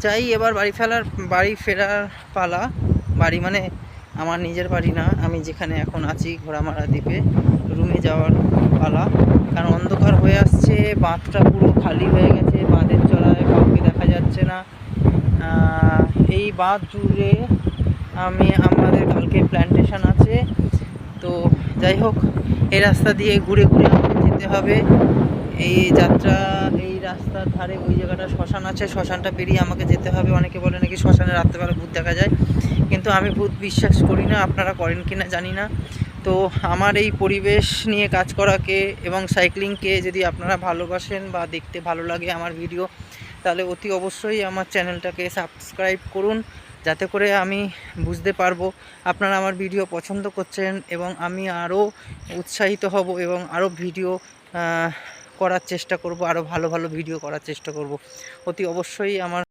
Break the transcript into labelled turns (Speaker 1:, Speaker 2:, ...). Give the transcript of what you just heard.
Speaker 1: যাই এবার বাড়ি ফেরার পালা। বাড়ি মানে আমার নিজের বাড়ি না, আমি যেখানে এখন আছি ঘোড়ামারা দ্বীপে, রুমে যাওয়ার পালা। কারণ অন্ধকার হয়ে আসছে, বাঁধটা পুরো খালি হয়ে গেছে, বাঁধের চড়ায় কাউকে দেখা যাচ্ছে না। এই বাঁধ জুড়ে আমাদের কালকে প্ল্যান্টেশন আছে। তো যাই হোক, এই রাস্তা দিয়ে ঘুরে ঘুরে আমাকে যেতে হবে। এই রাস্তার ধারে ওই জায়গাটা শ্মশান আছে, শ্মশানটা পেরিয়ে আমাকে যেতে হবে। অনেকে বলে নাকি শ্মশানে রাত্রেবেলা ভূত দেখা যায়, কিন্তু আমি ভূত বিশ্বাস করি না, আপনারা করেন কি না জানি না। তো আমার এই পরিবেশ নিয়ে কাজ করাকে এবং সাইক্লিংকে যদি আপনারা ভালোবাসেন বা দেখতে ভালো লাগে আমার ভিডিও, তাহলে অতি অবশ্যই আমার চ্যানেলটাকে সাবস্ক্রাইব করুন, যাতে করে আমি বুঝতে পারবো আপনারা আমার ভিডিও পছন্দ করছেন এবং আমি আরও উৎসাহিত হব এবং আরও ভিডিও করার চেষ্টা করব, আরও ভালো ভালো ভিডিও করার চেষ্টা করব। অতি অবশ্যই আমার